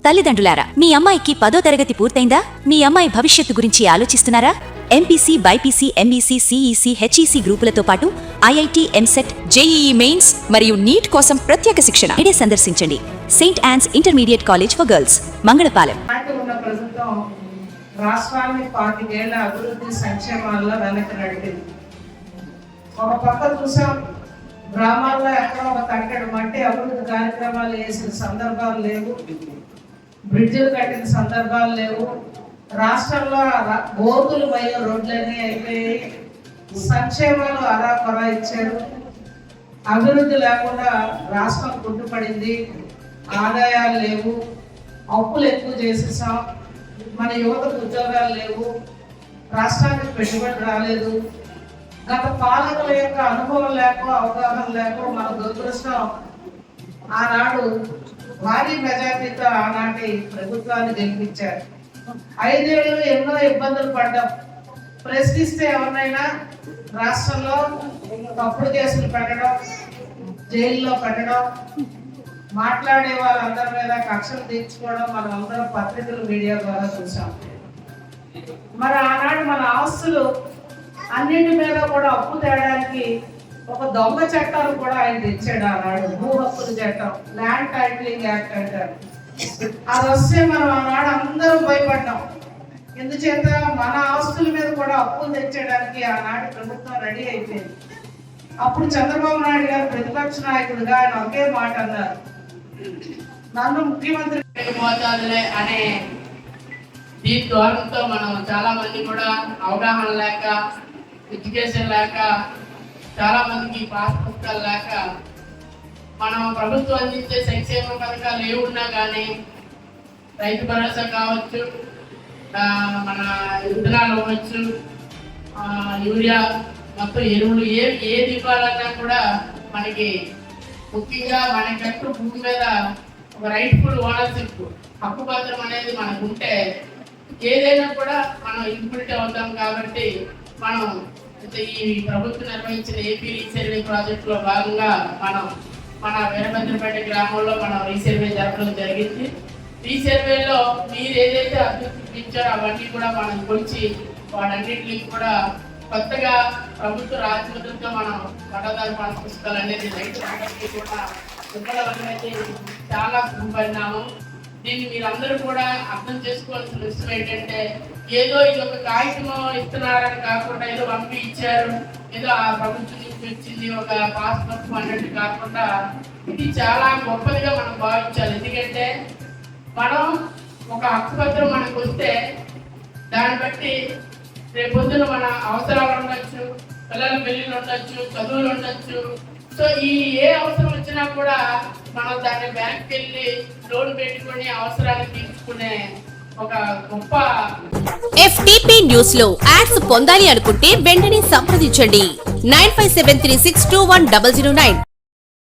తల్లిదండ్రులారా, మీ అమ్మాయికి 10వ తరగతి పూర్తయిందా? మీ అమ్మాయి భవిష్యత్తు గురించి ఆలోచిస్తున్నారా? MPC, BiPC, MEC, CEC, HEC గ్రూపులతో పాటు ఐఐటీ, ఎంసెట్, జేఈఈ మెయిన్స్ మరియు నీట్ కోసం ప్రత్యేక శిక్షణ. ఇదే సందర్శించండి Saint Ann's intermediate college for girls, Mangalapalem. రాష్ట్రాన్ని 25 ఏళ్ల అభివృద్ధి సంక్షేమాల్లో వెనక్కి నడిపింది. ఒక పక్క చూసాం, గ్రామాల్లో ఎక్కడో ఒక తట్టెడు మట్టి అభివృద్ధి కార్యక్రమాలు వేసిన సందర్భాలు లేవు, బ్రిడ్జిలు కట్టిన సందర్భాలు లేవు. రాష్ట్రంలో గోతులు పోయే రోడ్లన్నీ అయిపోయి, సంక్షేమాలు అరాకొరా ఇచ్చారు. అభివృద్ధి లేకుండా రాష్ట్రం కుంటుపడింది, ఆదాయాలు లేవు, అప్పులు ఎక్కువ చేసేసాం, మన యువతకు ఉద్యోగాలు లేవు, రాష్ట్రానికి పెట్టుబడి రాలేదు. గత పాలకుల యొక్క అనుభవం లేక, అవగాహన లేక మన దురదృష్టం ఆనాడు భారీ మెజార్టీతో ఆనాటి ప్రభుత్వాన్ని గెలిపించారు. 5 ఏళ్ళు ఎన్నో ఇబ్బందులు పడ్డాం. ప్రశ్నిస్తే ఎవరినైనా రాష్ట్రంలో తప్పుడు కేసులు పెట్టడం, జైల్లో పెట్టడం, మాట్లాడే వాళ్ళందరి మీద కక్షలు తీర్చుకోవడం మనం అందరం పత్రికలు, మీడియా ద్వారా చూసాం. మరి ఆనాడు మన ఆస్తులు అన్నింటి మీద కూడా అప్పు తేయడానికి ఒక దొంగ చట్టాలు కూడా ఆయన తెచ్చాడు ఆనాడు. భూ హక్కుల చట్టం, ల్యాండ్ టైటిలింగ్ యాక్ట్ అంటారు. అది వస్తే మనం ఆనాడు అందరం భయపడ్డాం. ఎందుచేత మన ఆస్తుల మీద కూడా అప్పులు తెచ్చడానికి ఆనాడు ప్రభుత్వం రెడీ అయిపోయింది. అప్పుడు చంద్రబాబు నాయుడు గారు ప్రతిపక్ష నాయకుడిగా ఆయన ఒకే మాట అన్నారు, నన్ను ముఖ్యమంత్రి అనే దీని ద్వారంతో మనం చాలా మంది కూడా అవగాహన లేక, ఎడ్యుకేషన్ లేక, చాలా మందికి పాస్ పుస్తకాలు లేక, మనం ప్రభుత్వం అందించే సంక్షేమ పథకాలు ఏమున్నా కానీ రైతు భరోసా కావచ్చు, మన విత్తనాలు అవ్వచ్చు, యూరియా, మొత్తం ఎరువులు ఏది ఇవ్వాలన్నా కూడా మనకి ముఖ్యంగా మనకంటూ భూమి మీద ఒక రైట్ఫుల్ ఓనర్షిప్, హక్కు పత్రం అనేది మనకు ఉంటే ఏదైనా కూడా మనం ఇంప్లిమెంట్ అవుతాం. కాబట్టి మనం ఈ ప్రభుత్వం నిర్వహించిన ఏపీ రీసర్వే ప్రాజెక్టులో భాగంగా మన వీరభద్రపేట గ్రామంలో మనం రీసర్వే జరపడం జరిగింది. రీసర్వేలో మీరు ఏదైతే అభ్యర్థించారో అవన్నీ కూడా మనం కొలిచి వాటన్నింటినీ కూడా కొత్తగా ప్రభుత్వ రాజముద్రతో మనం పట్టాదారు పాస్ పుస్తకాలు అనేది రైతులందరికీ కూడా ఇవ్వడం అయితే చాలా శుభపరిణామం. దీన్ని మీరందరూ కూడా అర్థం చేసుకోవాల్సిన విషయం ఏంటంటే, ఏదో ఇది ఒక కాగితం ఇస్తున్నారని కాకుండా, ఏదో పంపి ఇచ్చారు, ఏదో ఆ ప్రభుత్వం నుంచి వచ్చింది ఒక పాస్ పుస్తకం అన్నట్టు కాకుండా ఇది చాలా గొప్పదిగా మనం భావించాలి. ఎందుకంటే మనం ఒక హక్కు పత్రం మనకు వస్తే దాన్ని బట్టి రేపొద్దున మన అవసరాలు ఉండొచ్చు, పిల్లల పెళ్ళిళ్ళు ఉండొచ్చు, చదువులు ఉండొచ్చు. సో ఏ అవసరం వచ్చినా కూడా మనం దాన్ని బ్యాంక్కి వెళ్ళి లోన్ పెట్టుకుని అవసరాన్ని తీర్చుకునే ఒక గొప్ప. FTP న్యూస్ లో యాడ్స్ పొందాలి అనుకుంటే వెంటనే సంప్రదించండి 9573621009.